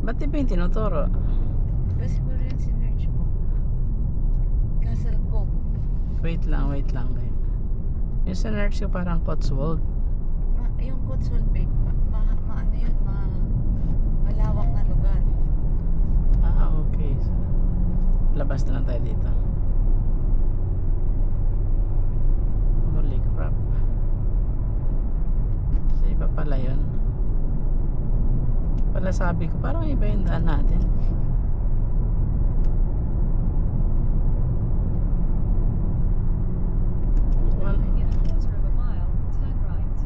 Ba't iba yung tinuturo? Diba siguro yun sinerch mo? Castle Cove. Wait lang, babe. Yung sinerch ko parang Cotswold. Yung Cotswold, babe, ano yun, malawak na lugar. Okay. So, labas na lang tayo dito. Holy crap. Sa iba pala yun. Pala sabi ko, parang iba yung daan natin. In a quarter of a mile, turn right.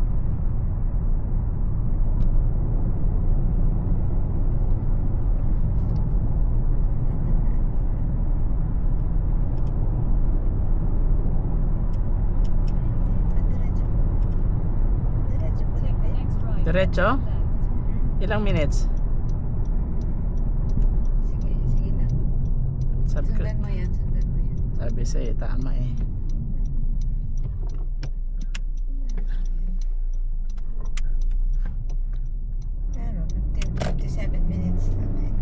Diretso pa Take the babe. next right. Diretso? Left. Ilang minutes? Sige lang. Sabi ko, Sundan mo yan. sabi sa'yo, tama eh. Pero, 57 minutes na tayo.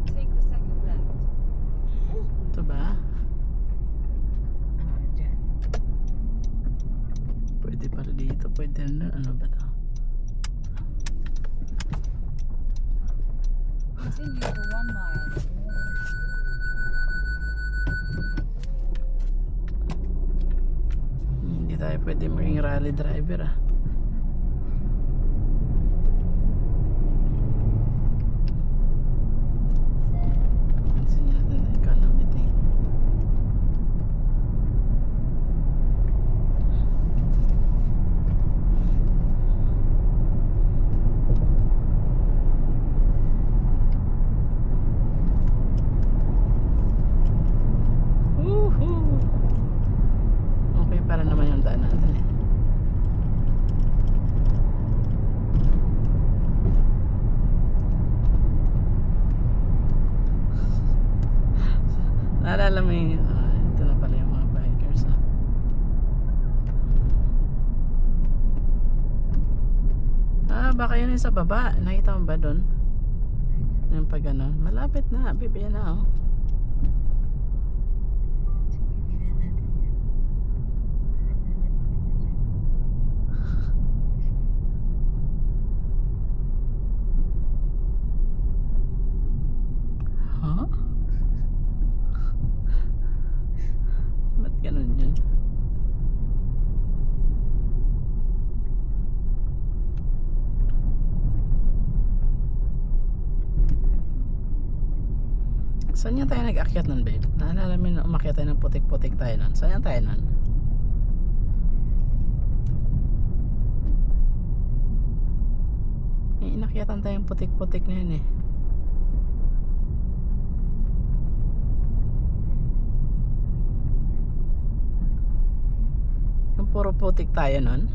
Take the second left. Ito ba? Dyan. Pwede pala dito. Pwede na. Ano ba to? Continue for 1 mile. Hindi tayo pwede maging rally driver ah. Pansin natin ang economy thing. Woohoo! Okay para naman yung daan natin eh. Naalala mo yung ito na pala yung mga bikers baka yun yung sa baba. Nakita mo ba doon? Yung pag ano, malapit na, bibigyan na oh. Tingnan natin yan. Huh? Ba't ganun yun? Saan yan tayo nag-akyat nun, babe? Naalala mo na umakyat tayo ng putik-putik tayo nun. Saan yan tayo nun? May inakyatan tayong putik-putik na yun eh. Yung puro putik tayo nun.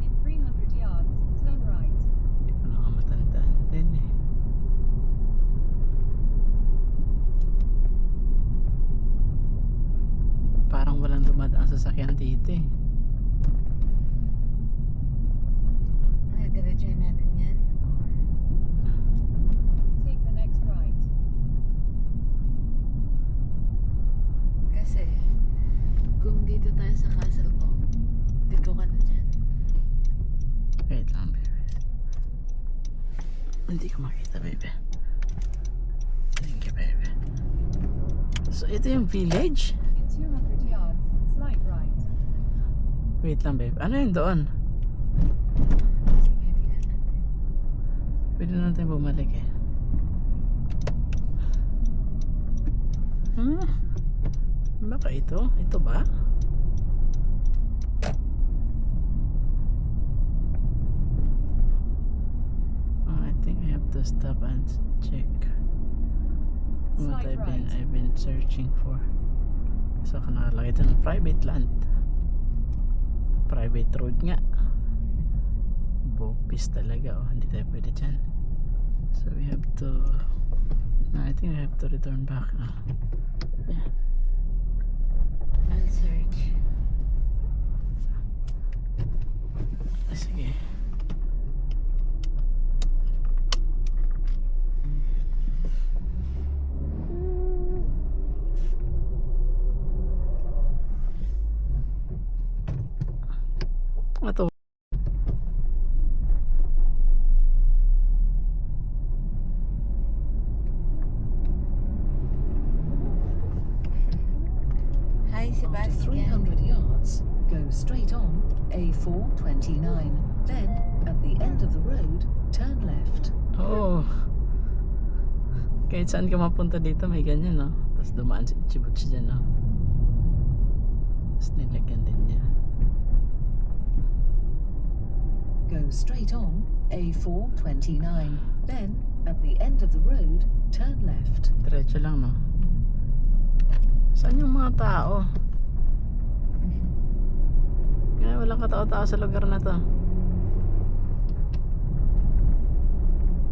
In 300 yards, turn right. Hindi ko na nga matandaan din eh. Parang walang dumadaan sa sasakyan dito eh. Ay, diretsuhin natin yan. Take the next right. Kasi, kung dito tayo sa Castle Cove, dito ka na dyan. Wait lang, baby. Hindi ko makita, baby. Thank you, baby. So, ito yung village? In 200 yards, slight right. Wait lang, babe. Ano yun doon? Sige, tingnan natin. Pwede na natin bumalik eh. Baka ito? Ito ba? I think I have to stop and check what Slight right. I've been searching for. So nakalagay ito ng private land. Private road nga. Bopis talaga oh. Hindi tayo pwede dyan. So we have to I think I have to return back. Yeah. I'll search. Sige. Ito. Hi, After Sebastian. 300 yards, go straight on A429. Then, at the end of the road, turn left. Oo. Kahit saan ka mapunta dito, may ganyan, no? Tapos dumaan si Ichibutsu dyan, no? Tapos nilagyan din niya. Go straight on A429. Then, at the end of the road, turn left. Diretso lang, no? Saan yung mga tao? Kaya walang katao-tao sa lugar na to.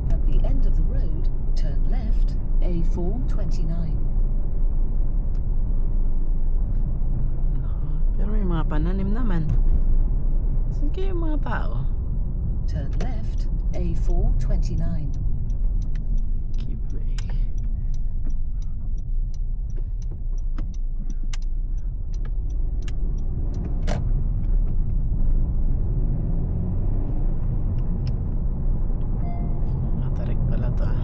At the end of the road, turn left A429. Nako, pero may mga pananim naman. Saan kayo yung mga tao? Turn left A429. Keep way. Matarik pala to, ah.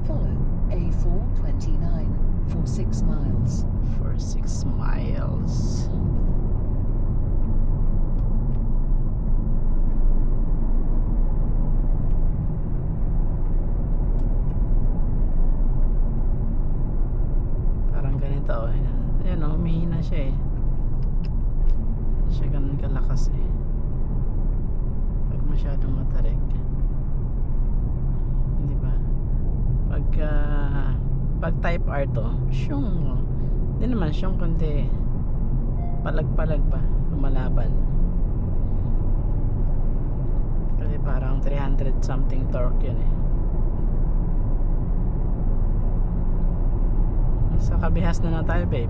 Follow A429 for 6 miles. For 6 miles. Parang ganito, oh. Ayan, oh, humihina siya, eh. Hindi siya ganun kalakas, eh. Pag masyadong matarik. Hindi ba? Pag type R to, syung. Hindi naman syung, kundi palag-palag pa, lumalaban. Kasi parang 300 something torque yun, eh. Sa kabihas na tayo, babe.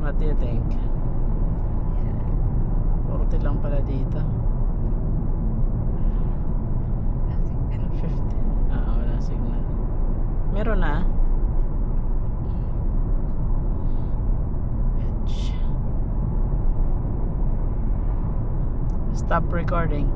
What do you think? 40 lang pala dito. Nothing pero 50. Wala signal. Meron na. Edge. Stop recording.